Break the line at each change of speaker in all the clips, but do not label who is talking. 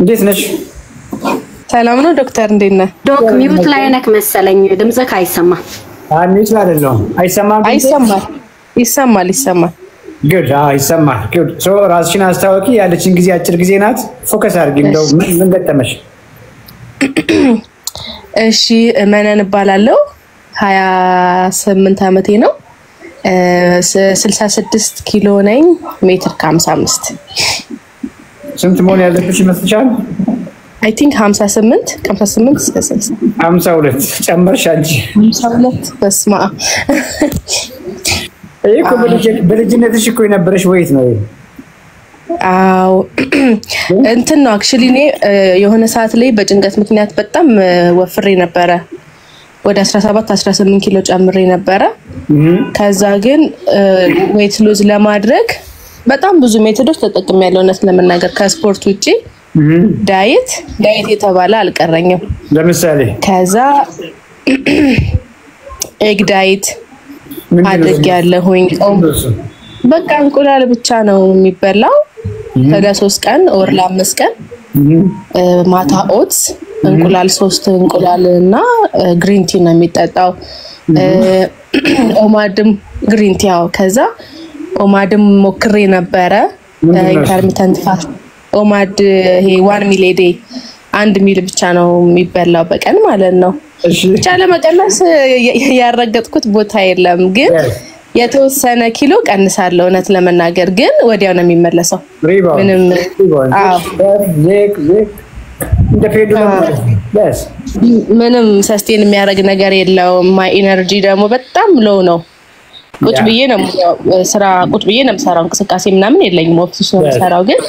እንዴት ነሽ?
ሰላም ነው ዶክተር እንዴት ነህ?
ዶክ ሚውት ላይ ነክ መሰለኝ ድምጽህ አይሰማም።
ሚውት ላይ አይደለም። አይሰማም?
ይሰማል።
ጉድ ይሰማል። ጉድ ሶ ራስሽን አስተዋውቂ። ያለችን ጊዜ አጭር ጊዜ ናት። ፎከስ አድርጊ። እንደው ምን ገጠመሽ?
እሺ መነን እባላለሁ 28 ዓመቴ ነው 66 ኪሎ ነኝ ሜትር ከ55
ስንት መሆን ያለብሽ ይመስልሻል?
አይ ቲንክ 58 እስከ 60
52 ጨመርሽ አንቺ
52 በስማ
እኮ በልጅነትሽ እኮ የነበረሽ ወይት ነው?
አው እንትን ነው አክቹሊ እኔ የሆነ ሰዓት ላይ በጭንቀት ምክንያት በጣም ወፍሬ ነበረ ወደ 17-18 ኪሎ ጨምሬ ነበረ ከዛ ግን ዌት ሉዝ ለማድረግ በጣም ብዙ ሜቶዶች ተጠቅሜያለሁ እውነት ለመናገር ከስፖርት ውጪ ዳይት የተባለ አልቀረኝም
ለምሳሌ
ከዛ ኤግ ዳይት አድርጌያለሁኝ በቃ እንቁላል ብቻ ነው የሚበላው ለ3 ቀን or ለ5 ቀን ማታ ኦትስ እንቁላል 3 እንቁላልና ግሪን ቲ ነው የሚጠጣው ኦማድም ግሪን ቲ ያው ከዛ ኦማድም ሞክሬ ነበረ ኢንተርሚተንት ፋስት ኦማድ ይሄ 1 ሚል ዴይ 1 ሚል ብቻ ነው የሚበላው በቀን ማለት ነው ብቻ ለመቀነስ ያረጋግጥኩት ቦታ የለም ግን የተወሰነ ኪሎ ቀንሳለሁ እውነት ለመናገር ግን ወዲያው ነው የሚመለሰው ምንም ሰስቴን የሚያደርግ ነገር የለውም ማይ ኢነርጂ ደግሞ በጣም ሎው ነው ቁጭ ብዬ ነው የምሰራው እንቅስቃሴ ምናምን የለኝም ኦፊስ ነው የምሰራው ግን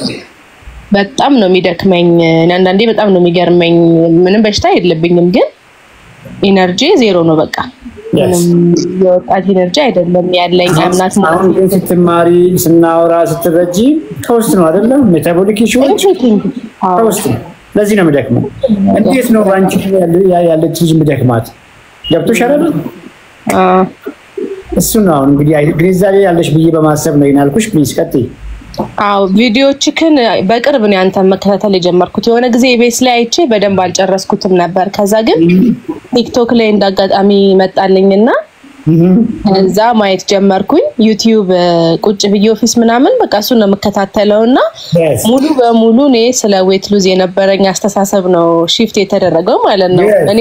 በጣም ነው የሚደክመኝ አንዳንዴ በጣም ነው የሚገርመኝ ምንም በሽታ የለብኝም ግን ኢነርጂ ዜሮ ነው በቃ ምንም የወጣት ኢነርጂ አይደለም ያለኝ አምናት
ማለት ነው ስትማሪ ስናወራ ስትረጂ ተውስት ነው አይደለም ሜታቦሊክ ኢሹዎች ተውስት ለዚህ ነው የሚደክመው እንዴት ነው አንቺ ያለች ልጅ የሚደክማት ገብቶሻል አይደል እሱ ነው እንግዲህ ግሬዛሌ ያለሽ ብዬ በማሰብ ነው ይናልኩሽ ፕሊዝ ቀጥይ
አው ቪዲዮዎችክን በቅርብ ነው አንተ መከታተል የጀመርኩት የሆነ ጊዜ ቤስ ላይ አይቼ በደንብ አልጨረስኩትም ነበር ከዛ ግን ቲክቶክ ላይ እንዳጋጣሚ መጣልኝና እዛ ማየት ጀመርኩኝ ዩቲዩብ ቁጭ ብዬ ኦፊስ ምናምን በቃ እሱ ነው መከታተለውና ሙሉ በሙሉ ነው ስለ ዌት ሉዝ የነበረኝ አስተሳሰብ ነው ሺፍት የተደረገው ማለት ነው እኔ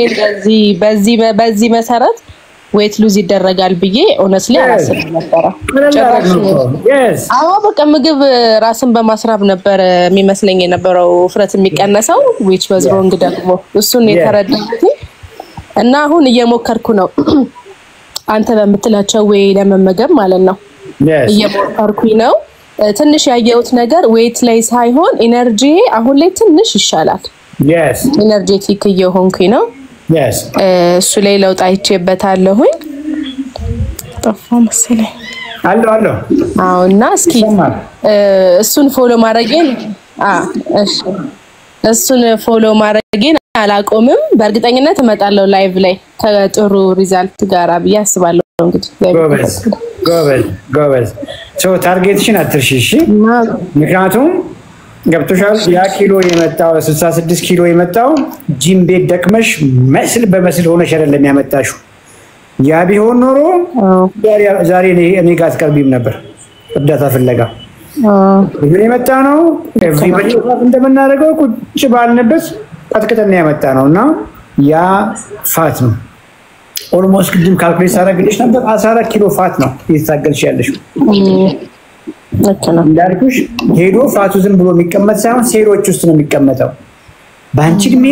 በዚህ መሰረት ዌት ሉዝ ይደረጋል ብዬ ኦነስትሊ አላሰብኩም ነበር አዎ በቃ ምግብ ራስን በማስራብ ነበር የሚመስለኝ የነበረው ፍረት የሚቀነሰው which was wrong ደግሞ እሱን የተረዳሁት እና አሁን እየሞከርኩ ነው አንተ በመትላቸው ወይ ለመመገብ ማለት ነው እየሞከርኩኝ ነው ትንሽ ያየሁት ነገር ዌት ላይ ሳይሆን ኢነርጂ አሁን ላይ ትንሽ ይሻላል ኢነርጂቲክ እየሆንኩኝ ነው እሱ ላይ ለውጥ አይቼበታለሁኝ ጠፋ መሰለኝ
አሎ
አውና እስኪ እሱን ፎሎ ማድረጌን እሱን ፎሎ ማድረጌን አላቆምም በእርግጠኝነት እመጣለሁ ላይቭ ላይ ከጥሩ ሪዛልት ጋር አብያስባለሁ እንግዲህ
ጎበዝ ሶ ታርጌትሽን አትርሺ ምክንያቱም ገብቶሻል ያ ኪሎ የመጣው 66 ኪሎ የመጣው ጂም ቤት ደክመሽ መስል በመስል ሆነሽ አይደለም ያመጣሽው ያ ቢሆን ኖሮ ዛሬ እኔ ጋር አትቀርቢም ነበር እርዳታ ፍለጋ ግን የመጣ ነው ኤቭሪባዲ እንደምናደርገው ቁጭ ባልንበት አጥቅተን ያመጣ ነውና ያ ፋት ነው ኦልሞስት ቅድም ካልኩሌት አደረግልሽ ነበር 14 ኪሎ ፋት ነው እየታገልሽ ያለሽ እንዳልኩሽ ሄዶ ፋቱ ዝም ብሎ የሚቀመጥ ሳይሆን ሴሎች ውስጥ ነው የሚቀመጠው ባንቺ ግሜ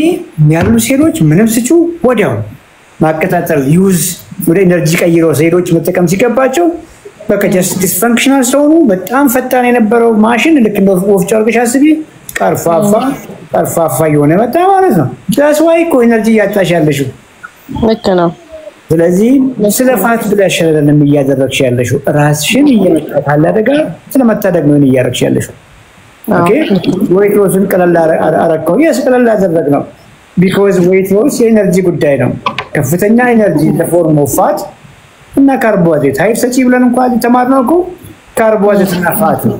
ያሉ ሴሎች ምንም ስጩ ወዲያው ማከታተል ዩዝ ወደ ኢነርጂ ቀይሮ ሴሎች መጠቀም ሲገባቸው በቃ ጀስት ዲስፈንክሽናል ስለሆኑ በጣም ፈጣን የነበረው ማሽን ልክ እንደ ወፍጮ አድርገሽ አስቢ ቀርፋፋ የሆነ መጣ ማለት ነው that's why እኮ ኢነርጂ ያጣሽ ያለሽው
ልክ ነው
ስለዚህ ስለፋት ብለሽ አይደለም እያደረግሽ ያለሽው ራስሽን እየመጣ አደጋ ስለመታደግ ነው እያደረግሽ ያለሽው ኦኬ ዌት ሎስን ቀለል አረከው ቀለል አደረግ ነው because weight loss የኤነርጂ ጉዳይ ነው ከፍተኛ ኤነርጂ ለፎርም ኦፍ ፋት እና ካርቦሃይድሬት ኃይል ሰጪ ብለን እንኳን ተማርነው እኮ ካርቦሃይድሬት እና ፋት ነው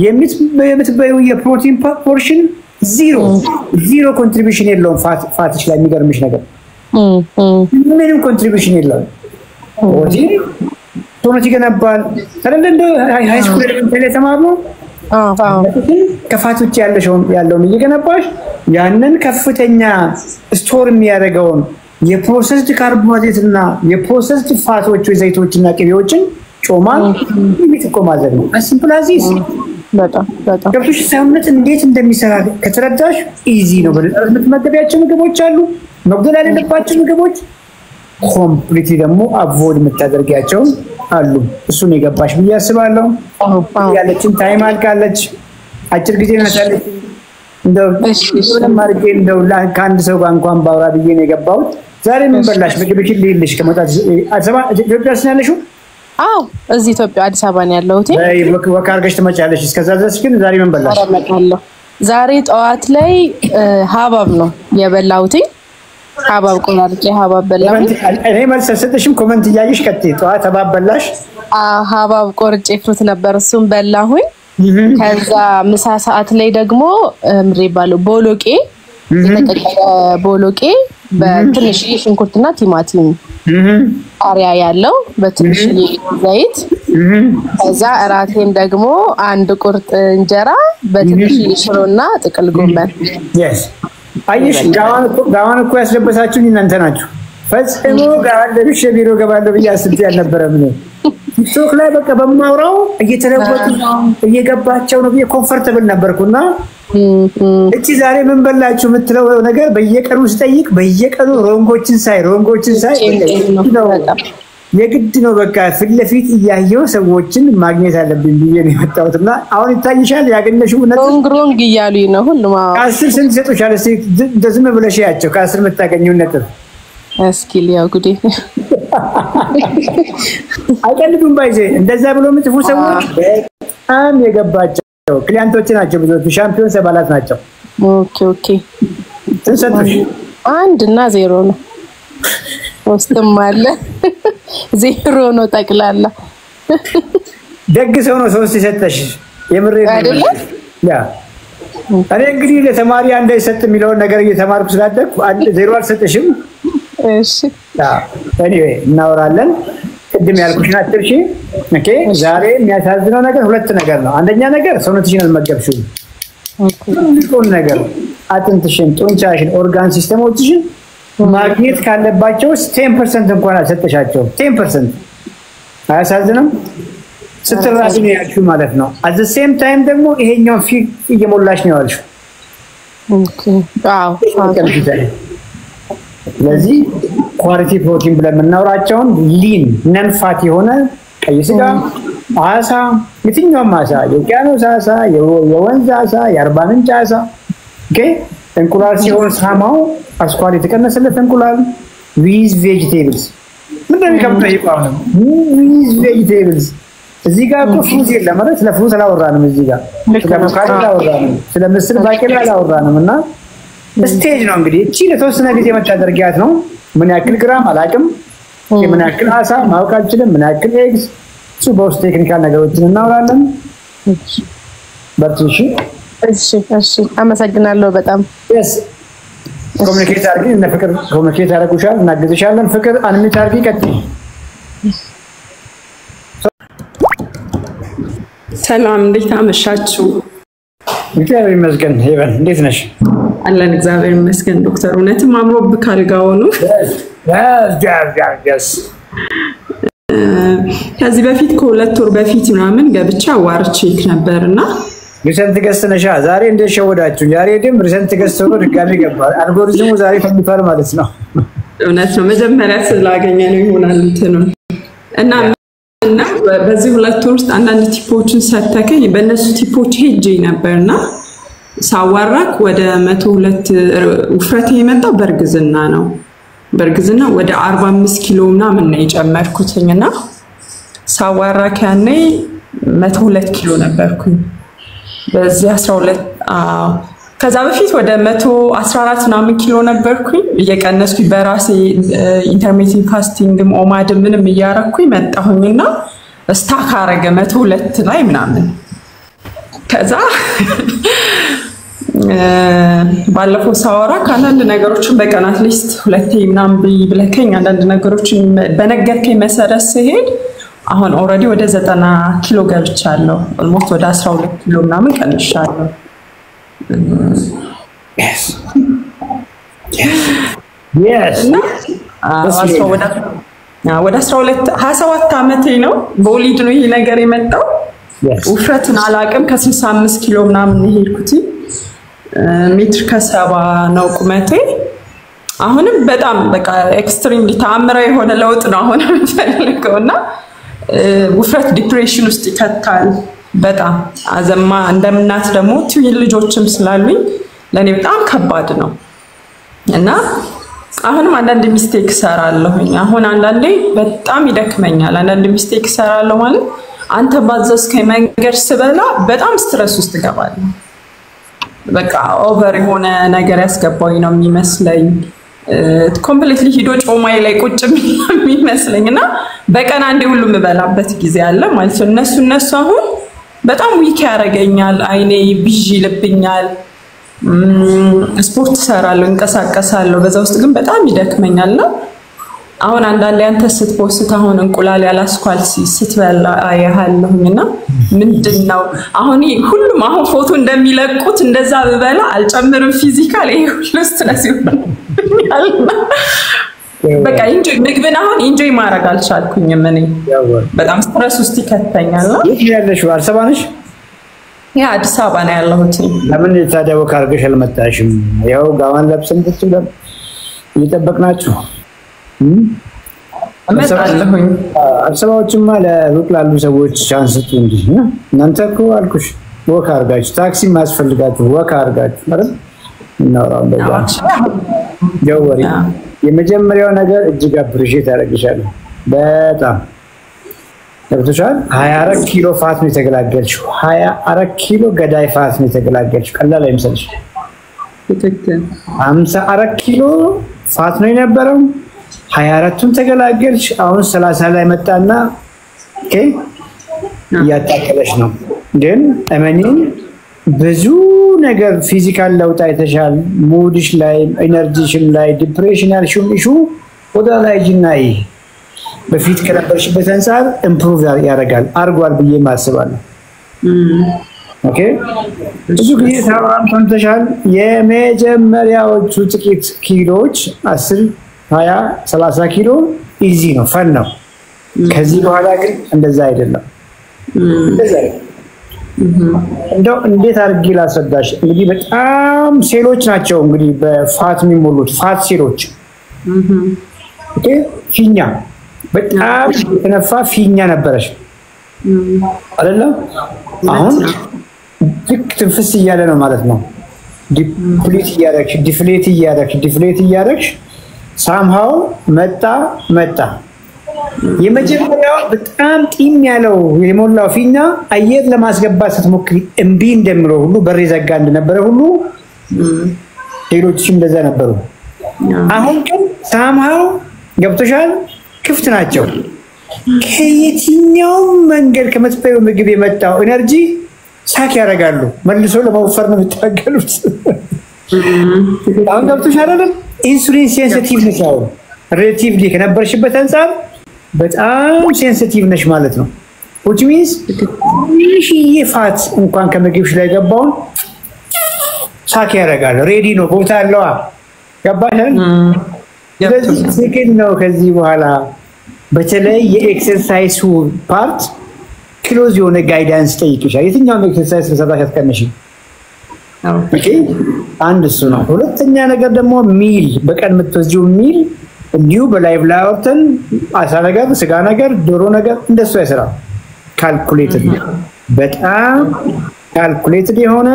የምትበዩ የፕሮቲን ፖርሽን ዚሮ ኮንትሪቢዩሽን የለውም ፋትሽ ላይ የሚገርምሽ ነገር ምንም ኮንትሪቢዩሽን የለውም ፕሮቲን ቶኖች ይገነባል አይደል እንደ ሃይ ስኩል ኤሌመንተሪ ተማርነው ከፋት ውጭ ያለውን እየገነባሽ ያንን ከፍተኛ ስቶር የሚያደርገውን የፕሮሰስድ ካርቦሃይድሬት እና የፕሮሰስድ ፋቶች ዘይቶችና ቅቤዎችን ጮማን የሚጥቆ ማለት ነው ሲምፕል አዚስ
በጣም
ከፍሽ ሰውነት እንዴት እንደሚሰራ ከተረዳሽ ኢዚ ነው በምትመገቢያቸው ምግቦች አሉ መግደል ያለባቸው ምግቦች ኮምፕሊትሊ ደግሞ አቮይድ የምታደርጊያቸው አሉ እሱን የገባሽ ብዬ አስባለሁ ያለችን ታይም አልቃለች አጭር ጊዜ ናታለች እንደው ማርኬ እንደው ለካንድ ሰው ጋር እንኳን ባውራ ብዬ ነው የገባው ዛሬ ምን በላሽ ምግብሽን ልልሽ ከመጣት አሰባ ኢትዮጵያ ስናለሽው
አው እዚህ ኢትዮጵያ አዲስ አበባ ነው ያለሁት
ወክ አርገሽ ትመጫለሽ እስከዛ ድረስ ግን ዛሬ ምን በላሽ
ዛሬ ጠዋት ላይ ሀባብ ነው የበላሁት ሀባብ ቆራርጬ ሀባብ በላሁ
እኔ መልስ ሰጥሽም ኮሜንት ያይሽ ከቲ ጠዋት ሀባብ በላሽ
ሀባብ ቆርጬ ፍሩት ነበር እሱም በላሁኝ ከዛ ምሳ ሰዓት ላይ ደግሞ ምሬባለው ቦሎቄ የተቀቀለ ቦሎቄ በትንሽ ሽንኩርትና ቲማቲም አሪያ ያለው በትንሽ ዘይት ከዛ እራቴን ደግሞ አንድ ቁርጥ እንጀራ በትንሽ ሽሮና ጥቅል ጎመን
አይሽ ጋዋን እኮ ያስለበሳችሁኝ እናንተ ናችሁ ፈጽሞ ጋዋን ለብሼ ቢሮ ገባለሁ ብያስብ ያልነበረም ነው ቲክቶክ ላይ በቃ በማውራው እየተለወጡ እየገባቸው ነው ኮምፎርታብል ነበርኩና እቺ ዛሬ ምን በላችሁ የምትለው ነገር በየቀኑ ስጠይቅ በየቀኑ ሮንጎችን ሳይ የግድ ነው በቃ ፍለፊት እያየው ሰዎችን ማግኘት አለብኝ ብዬ ነው የመጣሁትና አሁን ይታይሻል ያገኘሽው ነገር
ሮንግ እያሉኝ ነው ሁሉም
ከ10 ስንት ሰጥሻል እስቲ እንደዚህ ብለሽ ያቸው ከ10 የምታገኘው ነጥብ
እስኪ ሊያው ጉዴ
አይቀልዱም ባይዜ እንደዛ ብሎ ምጥፉ ሰዎች በጣም የገባቸው ክሊያንቶች ናቸው ብዙዎች ሻምፒዮን ሰባላት ናቸው
ኦኬ
ተሰጥሽ
1 እና 0 ነው ወስተም አለ 0 ነው ጠቅላላ
ደግ ሰው ነው 3 ይሰጥሽ የምሬ
አይደለ
ያ እኔ እንግዲህ ለተማሪ አንድ ይሰጥ የሚለው ነገር እየተማርኩ ስላደኩ 0 አልሰጥሽም
እሺ
anyway እናወራለን ቅድም ያልኩሽን አትርሺ ኦኬ ዛሬ የሚያሳዝነው ነገር ሁለት ነገር ነው አንደኛ ነገር ሰውነትሽን አልመገብሽም ሁሉም ነገር አጥንትሽን ጡንቻሽን ኦርጋን ሲስተሞችሽን ማግኘት ካለባቸው 10% እንኳን አልሰጠሻቸው 10% አያሳዝንም ስትራጂ ነው ያልሽው ማለት ነው at the same time ደግሞ ይሄኛው ፊት እየሞላሽ ነው ያልሽው
ኦኬ አዎ
ስለዚህ ኳሊቲ ፕሮቲን ብለን የምናወራቸውን ሊን ነን ፋት የሆነ ቀይ ስጋ አሳ የትኛውም አሳ የውቅያኖስ አሳ የወንዝ አሳ የአርባ ምንጭ አሳ ኦኬ እንቁላል ሲሆን ሳማው አስኳል የተቀነሰለት እንቁላል ዊዝ ቬጂቴብልስ ምንድነው ከብታ ይቋም ዊዝ ቬጂቴብልስ እዚህ ጋር ፍሩት የለም ማለት ስለ ፍሩት አላወራንም እዚህ ጋር ስለ አቮካዶ አላወራንም ስለ ምስር ባቄላ አላወራንም እና ስቴጅ ነው እንግዲህ እቺ ለተወሰነ ጊዜ መታደርጊያት ነው ምን ያክል ግራም አላቅም ምን ያክል አሳ ማውቅ አልችልም ምን ያክል ኤግስ እሱ በውስጥ ቴክኒካል ነገሮችን እናወራለን በርቺ
እሺ አመሰግናለሁ በጣም
ኮሙኒኬት አድርጊ እና ፍቅር ኮሙኒኬት አድርጉሻል እናግዝሻለን ፍቅር አንሚት አድርጊ ቀጥይ
ሰላም እንዴት አመሻችሁ
እግዚአብሔር ይመስገን ሄቨን እንዴት ነሽ
አለን እግዚአብሔር ይመስገን ዶክተር እውነትም አምሮብካል ጋውኑ
yes
ከዚህ በፊት ከሁለት ወር በፊት ምናምን ገብቻ ዋርቼክ ነበርና
ሪሰንት ገስተነሻ ዛሬ እንደሸወዳችሁ ዛሬ ደም ሪሰንት ገስተው ድጋሚ ገባ አልጎሪዝሙ ዛሬ ፈምቷል ማለት ነው
እውነት ነው መጀመሪያ ስላገኘ ነው ይሆናል እንትኑ እና በዚህ ሁለት ወር ውስጥ አንዳንድ ቲፖችን ሰተከኝ በእነሱ ቲፖች ሄጄ ነበርና ሳዋራክ ወደ 102 ውፍረት የመጣው በርግዝና ነው በርግዝና ወደ 45 ኪሎ ምናምን ነው የጨመርኩትኝና ሳዋራክ ያኔ 102 ኪሎ ነበርኩኝ በዚህ 12 ከዛ በፊት ወደ 114 ምናምን ኪሎ ነበርኩኝ እየቀነስኩኝ በራሴ ኢንተርሚቲንግ ፋስቲንግም ኦማድም ምንም እያረኩኝ መጣሁኝና ስታክ አረገ 102 ላይ ምናምን ከዛ ባለፈው ሳወራ ካንዳንድ ነገሮችን በቀን አትሊስት ሁለቴ ምናምን ብለከኝ አንዳንድ ነገሮችን በነገርከኝ መሰረት ሲሄድ አሁን ኦልሬዲ ወደ 90 ኪሎ ገብቻለሁ። ኦልሞስት ወደ 12 ኪሎ ምናምን ቀንሻለሁ።
yes
ወደ 27 ዓመቴ ነው በወሊድ ነው ይሄ ነገር የመጣው። ውፍረትን አላቅም ከ65 ኪሎ ምናምን ሄድኩት። ሜትር ከ70 ነው ቁመቴ። አሁንም በጣም በቃ ኤክስትሪምሊ ተአምራዊ የሆነ ለውጥ ነው አሁን የምፈልገውና ውፍረት ዲፕሬሽን ውስጥ ይከታል በጣም አዘማ እንደምናት ደግሞ ትዊን ልጆችም ስላሉኝ ለኔ በጣም ከባድ ነው እና አሁንም አንዳንድ ሚስቴክ ሰራለሁኝ። አሁን አንዳንዴ በጣም ይደክመኛል። አንዳንድ ሚስቴክ ሰራለሁ ማለት አንተ ባዘዝከኝ መንገድ ስበላ በጣም ስትረስ ውስጥ ገባለሁ። በቃ ኦቨር የሆነ ነገር ያስገባኝ ነው የሚመስለኝ። ኮምፕሊትሊ ሂዶ ጮማይ ላይ ቁጭ የሚመስለኝና በቀን አንዴ ሁሉ ምበላበት ጊዜ አለ ማለት ነው። እነሱ አሁን በጣም ዊክ ያረጋኛል። አይኔ ቢዥ ይልብኛል። ስፖርት ሰራለሁ እንቀሳቀሳለሁ በዛ ውስጥ ግን በጣም ይደክመኛልና አሁን አንዳንዴ አንተ ስትፖስት አሁን እንቁላል ያላስኳል ስትበላ አያለሁኝና ምንድነው አሁን ሁሉም አሁን ፎቶ እንደሚለቁት እንደዛ በበላ አልጨምርም ፊዚካል ይሄ ሁሉ ስትረስ ይሆናል። በቃ ኢንጆይ ምግብን አሁን ኢንጆይ ማድረግ አልቻልኩኝም እኔ በጣም ስትረስ ውስጥ ይከተኛል።
የት ያለሽ? አዲስ አበባ ነሽ?
ያ አዲስ አበባ ነው ያለሁት።
ለምን ታዲያ ወክ አድርገሽ አልመጣሽም? ያው ጋዋን ለብሰን ትችላል እየጠበቅናችሁ
አመጣለሁኝ።
አዲስአበባዎችማ ለሩቅ ላሉ ሰዎች ቻንስ ስጡ እንጂ እናንተ እኮ አልኩሽ ወክ አድርጋችሁ ታክሲ ማስፈልጋችሁ ወክ አድርጋችሁ ማለት ነው። ጀወሪ የመጀመሪያው ነገር እጅግ አፕሪሺየት አደርግሻለሁ በጣም ገብቶሻል። 24 ኪሎ ፋት ነው የተገላገልሽው። 24 ኪሎ ገዳይ ፋት ነው የተገላገልሽው። ቀላል አይመስልሽ?
ትክክል
54 ኪሎ ፋት ነው የነበረው 24ቱን ተገላገልሽ። አሁን 30 ላይ መጣና ኦኬ ያጣቀለሽ ነው። ግን እመኚኝ ብዙ ነገር ፊዚካል ለውጥ አይተሻል። ሙድሽ ላይ ኤነርጂሽም ላይ ዲፕሬሽን ያልሽው ኢሹ ወደ ላይ ጅናይ በፊት ከነበርሽበት አንፃር ኢምፕሩቭ ያደርጋል አርጓል ብዬ ማስባለሁ። ኦኬ ብዙ ጊዜ ታውራም ተንተሻል። የመጀመሪያዎቹ ጥቂት ኪሎዎች 10 20 30 ኪሎ ኢዚ ነው ፈን ነው። ከዚህ በኋላ ግን እንደዛ አይደለም። እንደዛ እንደው እንዴት አድርጌ ላስረዳሽ? እንግዲህ በጣም ሴሎች ናቸው እንግዲህ በፋት የሚሞሉት ፋት ሴሎች። ኦኬ ፊኛ በጣም ተነፋ ፊኛ ነበረሽ አይደለም? አሁን ልክ ትንፍስ እያለ ነው ማለት ነው። ዲፍሌት እያደረግሽ ሳምሃው መጣ የመጀመሪያው በጣም ጢም ያለው የሞላው ፊኛ አየር ለማስገባት ስትሞክሪ እምቢ እንደምለው ሁሉ በር ዘጋ እንደነበረ ሁሉ ሌሎችም እንደዛ ነበሩ። አሁን ግን ሳምሃው ገብቶሻል ክፍት ናቸው። ከየትኛው መንገድ ከመጥፈው ምግብ የመጣው ኤነርጂ ሳክ ያደርጋሉ። መልሶ ለማወፈር ነው የሚታገሉት። አሁን ገብቶሻል አይደል? ኢንሱሊን ሴንሲቲቭ ነሽ። አሁን ሪሌቲቭሊ ከነበርሽበት አንፃር በጣም ሴንሲቲቭ ነሽ ማለት ነው። which means ፋት እንኳን ከምግብሽ ላይ ገባውን ሳክ ያደርጋል። ሬዲ ነው ቦታ አለው። ገባሽ? ስለዚህ ሲገኝ ነው ከዚህ በኋላ በተለይ የኤክሰርሳይዝ ፓርት ክሎዝ የሆነ ጋይዳንስ ጠይቅሻል። የትኛው ኤክሰርሳይዝ ለሰራሽ አትቀንሽ። ኦኬ አንድ እሱ ነው። ሁለተኛ ነገር ደግሞ ሚል በቀን የምትወስጂው ሚል እንዲሁ በላይቭ ላይ አውጥተን አሳ ነገር ስጋ ነገር ዶሮ ነገር እንደሱ አይሰራም። ካልኩሌትድ በጣም ካልኩሌትድ የሆነ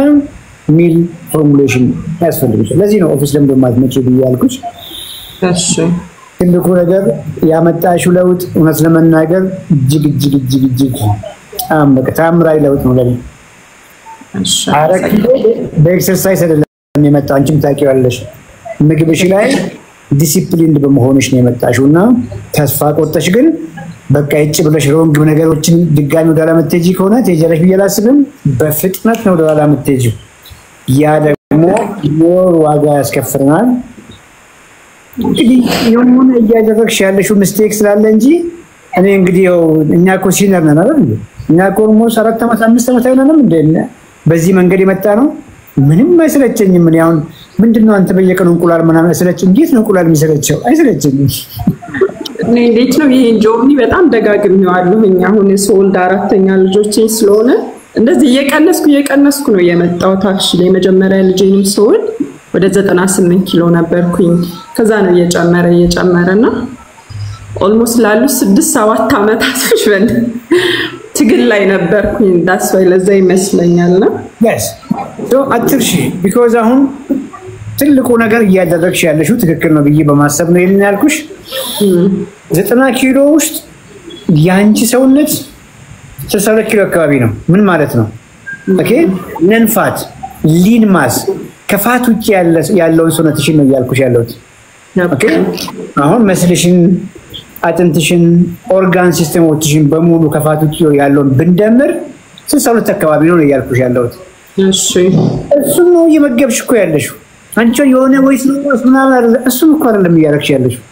ሚል ፎርሙሌሽን ያስፈልጋል። ለዚህ ነው ኦፊስ ለምን ማትመጪ ብያልኩሽ። እሺ ትልቁ ነገር ያመጣሽው ለውጥ እውነት ለመናገር እጅግ ታምራዊ ለውጥ ነው ለኔ። እሺ አረክ በኤክሰርሳይዝ አይደለም የመጣው አንቺም ታውቂዋለሽ። ምግብሽ ላይ ዲሲፕሊንድ በመሆንሽ ነው የመጣሽውና ተስፋ ቆርጠሽ ግን በቃ እጭ ብለሽ ሮንግ ነገሮችን ድጋሚ ወደኋላ የምትሄጂ ከሆነ ትሄጃለሽ ብዬ አላስብም። በፍጥነት ነው ወደኋላ የምትሄጂው። ያ ደግሞ ሞር ዋጋ ያስከፍረናል። እንግዲህ የሆነ እያደረግሽ ያለሽው ሚስቴክ ስላለ እንጂ እኔ እንግዲህ እኛ እኮ ሲነር ነን አይደል? እኛ እኮ ሞስ 4 ዓመት 5 ዓመት አይሆንም እንዴ በዚህ መንገድ የመጣ ነው። ምንም አይሰለቸኝም። ምን ያውን ምንድነው አንተ በየቀኑ እንቁላል ምናምን አይሰለችም? እንዴት ነው እንቁላል የሚሰለቸው? አይሰለቸኝም።
እኔ እንዴት ነው ይሄን ጆርኒ በጣም ደጋግሜዋለሁ። እኛ አሁን ሶልድ 4ኛ ልጆቼ ስለሆነ እንደዚህ እየቀነስኩ ነው የመጣሁት። አክቹሊ የመጀመሪያ ልጄንም ስወልድ ወደ 98 ኪሎ ነበርኩኝ። ከዛ ነው እየጨመረና ኦልሞስት ላሉ 6-7 ዓመታቶች ትግል ላይ ነበርኩኝ። ዳስ ዋይ ለዛ ይመስለኛልና
yes so አትርሺ because አሁን ትልቁ ነገር እያደረግሽ ያለሽው ትክክል ነው ብዬ በማሰብ ነው ይሄን ያልኩሽ። 90 ኪሎ ውስጥ ያንቺ ሰውነት 62 ኪሎ አካባቢ ነው። ምን ማለት ነው? ኦኬ ነንፋት ሊን ማስ ከፋት ውጪ ያለውን ሰውነትሽን ነው ያልኩሽ ያለሁት። ኦኬ አሁን መስልሽን አጥንትሽን ኦርጋን ሲስተሞችሽን በሙሉ ከፋት ውጪ ያለውን ብንደምር 62 አካባቢ ነው ያልኩሽ ያለሁት።
እሺ
እሱ ነው የመገብሽ እኮ ያለሽው። አንቺ የሆነ ወይስ ነው ምናምን አይደለ? እሱ እኮ አይደለም ያረክሽ ያለሽው።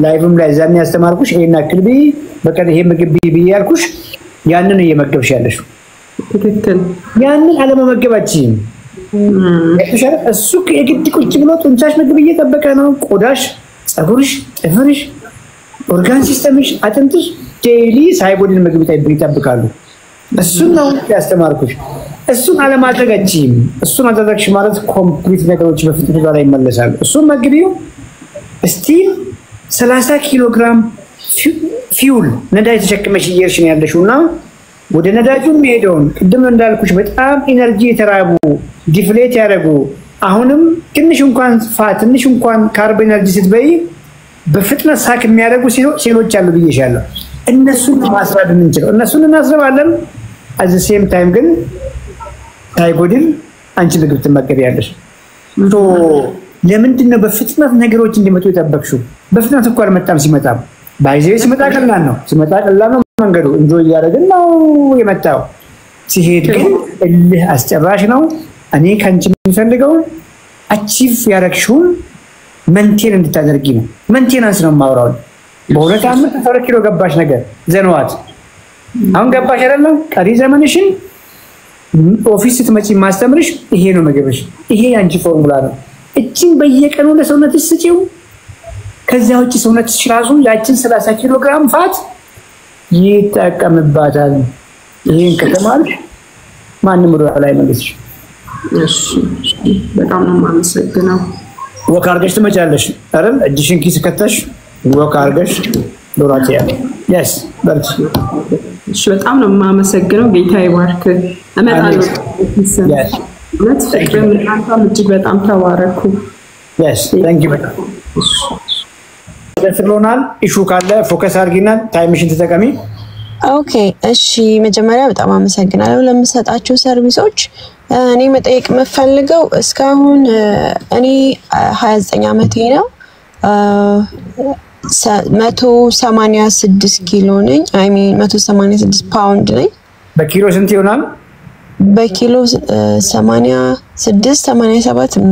ላይቭም ላይ ዛኔ ያስተማርኩሽ ይሄን አክል ቢ በቀን ይሄ ምግብ ቢ ያልኩሽ ያንን እየመገብሽ ያለሽው።
ትክክል።
ያንን አለመመገባችን እሱ የግድ ቁጭ ብሎ ጡንቻሽ ምግብ እየጠበቀ ነው። ቆዳሽ፣ ፀጉርሽ፣ ጥፍርሽ፣ ኦርጋን ሲስተምሽ፣ አጥንትሽ ዴይሊ ሳይጎድል ምግብ ይጠብቃሉ። እሱን ነው ያስተማርኩሽ። እሱን አለማድረጋችን እሱን አደረግሽ ማለት ኮምፕሊት ነገሮች በፍጥነት ጋር ይመለሳሉ። እሱን መግቢው ስቲል 30 ኪሎ ግራም ፊውል ነዳጅ ተሸክመሽ እየሄድሽ ነው ያለሽውና ወደ ነዳጁ የሚሄደውን ቅድም እንዳልኩሽ በጣም ኢነርጂ የተራቡ ዲፍሌት ያደረጉ አሁንም ትንሽ እንኳን ካርቦን ኤነርጂ ስትበይ በፍጥነት ሳክ የሚያደርጉ ሴሎች አሉ ብዬሻለሁ። እነሱን ማስራብ እንችላለን። እነሱን እናስረባለን። at the same time ግን ሳይጎድል አንቺ ምግብ ትመገቢያለሽ። ለምንድን ነው በፍጥነት ነገሮች እንዲመጡ የጠበቅሽው? በፍጥነት እኮ አልመጣም። ሲመጣ ቀላል ነው መንገዱ እንጆይ ያደረግን ነው የመጣው። ሲሄድ ግን እልህ አስጨራሽ ነው። እኔ ካንቺ የምፈልገው አቺቭ ያረክሽውን መንቴን እንድታደርጊ ነው። መንቴናንስ ነው የማወራው። በሁለት ዓመት 10 ኪሎ ገባሽ ነገር ዘንዋት አሁን ገባሽ አይደለም? ቀሪ ዘመንሽን ኦፊስ ስትመጪ ማስተምርሽ ይሄ ነው ምግብሽ። ይሄ አንቺ ፎርሙላ ነው። እቺን በየቀኑ ለሰውነትሽ ስጪው። ከዛ ውጪ ሰውነትሽ ራሱ ያቺን 30 ኪሎ ግራም ፋት ይጠቀምባታል። ይሄን ከተማርሽ ማንም ወደ ላይ መልስሽ።
እሺ በጣም ነው የማመሰግነው።
ወክ አድርገሽ ትመጫለሽ አይደል? እጅሽን ኪስ ከተሽ ወክ አድርገሽ ዶራቲያ yes በርቺ።
እሺ በጣም ነው የማመሰግነው። ጌታ ይባርክ። እመጣለሁ። yes ፍቅርም እናንተም እጅግ በጣም ተባረኩ።
yes thank you ስለሆናል ኢሹ ካለ ፎከስ አድርጊና ታይምሽን ተጠቀሚ።
ኦኬ እሺ መጀመሪያ በጣም አመሰግናለሁ ለምሰጣችሁ ሰርቪሶች። እኔ መጠየቅ የምፈልገው እስካሁን እኔ 29 ዓመቴ ነው። 186 ኪሎ ነኝ። አይ ሚን 186 ፓውንድ ነኝ።
በኪሎ ስንት ይሆናል?
በኪሎ 86 87 ነው።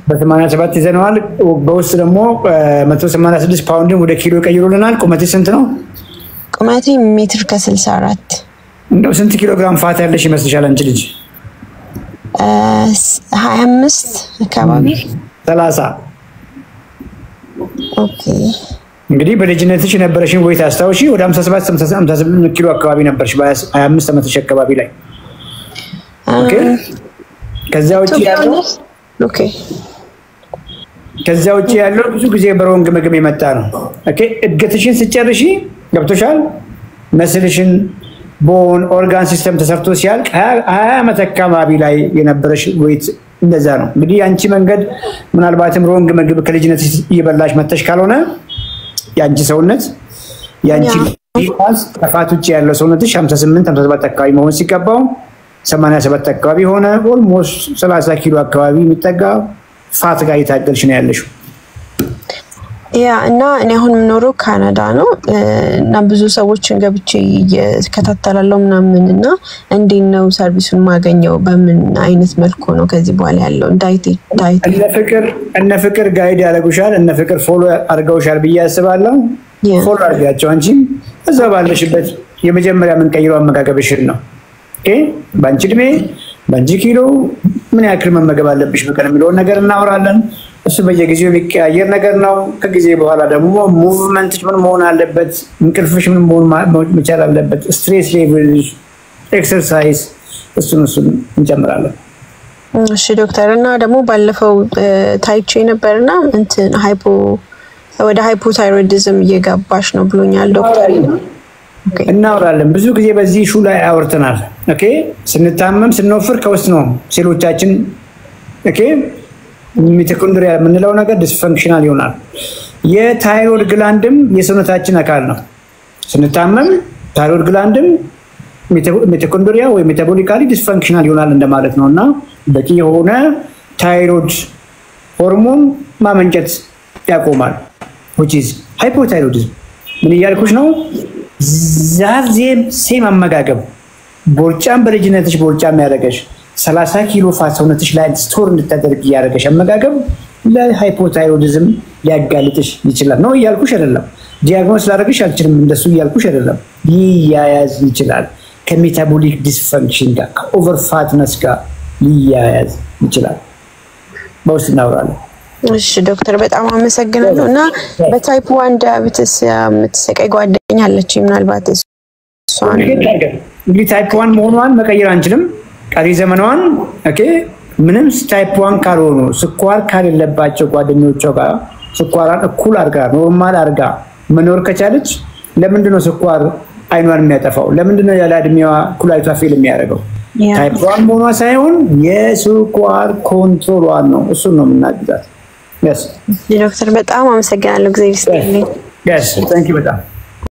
በ87 ይዘናል። በውስጥ ደግሞ 186 ፓውንድ ወደ ኪሎ ቀይሮልናል። ቁመቴ ስንት ነው?
ቁመቴ ሜትር ከ64።
እንደው ስንት ኪሎ ግራም ፋት ያለሽ ይመስልሻል አንቺ ልጅ?
25 አካባቢ 30።
ኦኬ እንግዲህ በልጅነትሽ ነበርሽን ወይ ታስታውሺ? ወደ 57 58 ኪሎ አካባቢ ነበርሽ በ25 ዓመትሽ አካባቢ ላይ። ኦኬ ከዛው ውጪ ያለው ብዙ ጊዜ በሮንግ ምግብ የመጣ ነው። ኦኬ እድገትሽን ስጨርሺ ገብቶሻል። መስልሽን ቦን ኦርጋን ሲስተም ተሰርቶ ሲያልቅ 20 ዓመት አካባቢ ላይ የነበረሽ ዌት እንደዛ ነው። እንግዲህ አንቺ መንገድ ምናልባትም ሮንግ ምግብ ከልጅነት እየበላሽ መተሽ ካልሆነ ያንቺ ሰውነት ያንቺ ከፋት ውጪ ያለው ሰውነትሽ 58 57 አካባቢ መሆን ሲገባው 87 አካባቢ ሆነ። ኦልሞስት 30 ኪሎ አካባቢ የሚጠጋ ፋት ጋር የታገልሽ ነው ያለሽው።
ያ እና እኔ አሁን የምኖረው ካናዳ ነው እና ብዙ ሰዎችን ገብቼ እየተከታተላለሁ ምናምንና እንዴት ነው ሰርቪሱን ማገኘው በምን አይነት መልኩ ነው ከዚህ በኋላ ያለው ዳይት
እነ ፍቅር ጋይድ ያደርጉሻል እነ ፍቅር ፎሎ አድርገውሻል ብዬ አስባለሁ ፎሎ አድርጋቸው አንቺም እዛ ባለሽበት የመጀመሪያ ምን ቀይሮ አመጋገብሽን ነው ኦኬ ባንቺ ድሜ ባንቺ ኪሎ ምን ያክል መመገብ አለብሽ በቀን የሚለው ነገር እናወራለን እሱ በየጊዜው የሚቀያየር ነገር ነው ከጊዜ በኋላ ደግሞ ሙቭመንት ምን መሆን አለበት እንቅልፍሽ ምን መሆን መቻል አለበት ስትሬስ ሌቭል ኤክሰርሳይዝ እሱን እንጨምራለን
እሺ ዶክተር እና ደግሞ ባለፈው ታይቼ ነበርና እንትን ወደ ሃይፖታይሮይዲዝም እየገባሽ ነው ብሎኛል ዶክተር
እናወራለን ብዙ ጊዜ በዚህ ሹ ላይ አወርተናል ኦኬ ስንታመም ስንወፍር ከውስጥ ነው ሴሎቻችን ኦኬ ሚቶኮንድሪያ የምንለው ነገር ዲስፈንክሽናል ይሆናል የታይሮይድ ግላንድም የሰውነታችን አካል ነው ስንታመም ታይሮይድ ግላንድም ሚቶኮንድሪያ ወይ ሜታቦሊካሊ ዲስፈንክሽናል ይሆናል እንደማለት ነውና በቂ የሆነ ታይሮይድ ሆርሞን ማመንጨት ያቆማል which is hypothyroidism ምን ያልኩሽ ነው ዛሬም ሴም አመጋገብ ቦርጫም በልጅነትሽ ቦርጫም ያደረገሽ 30 ኪሎ ፋት ሰውነትሽ ላይ ስቶር እንድታደርጊ ያደረገሽ አመጋገብ ለሃይፖታይሮይዲዝም ሊያጋልጥሽ ይችላል ነው ያልኩሽ አይደለም ዲያግኖስ ላደርግሽ አልችልም እንደሱ ያልኩሽ አይደለም ይያያዝ ይችላል ከሜታቦሊክ ዲስፈንክሽን ጋር ከኦቨር ፋትነስ ጋር ይያያዝ ይችላል በውስጥ እናወራለን
እሺ ዶክተር በጣም አመሰግናለሁ እና በታይፕ 1 ዳያቤቲስ የምትሰቃይ ጓደኛ አለች ምናልባት እሷን
እንግዲህ ታይፕ 1 መሆኗን መቀየር አንችልም ቀሪ ዘመኗን ኦኬ ምንም ታይፕ 1 ካልሆኑ ስኳር ካለባቸው ጓደኞቿ ጋር ስኳራን እኩል አድርጋ ኖርማል አድርጋ መኖር ከቻለች ለምንድን ነው ስኳር አይኗን የሚያጠፋው ለምንድን ነው ያለ እድሜዋ ኩላሊቷ ፌል የሚያደርገው ታይፕ 1 መሆኗ ሳይሆን የስኳር ኮንትሮሏን ነው እሱ ነው የምናግዛት Yes.
Doctor, በጣም አመሰግናለሁ እግዚአብሔር ይስጥልኝ.
Yes, thank you በጣም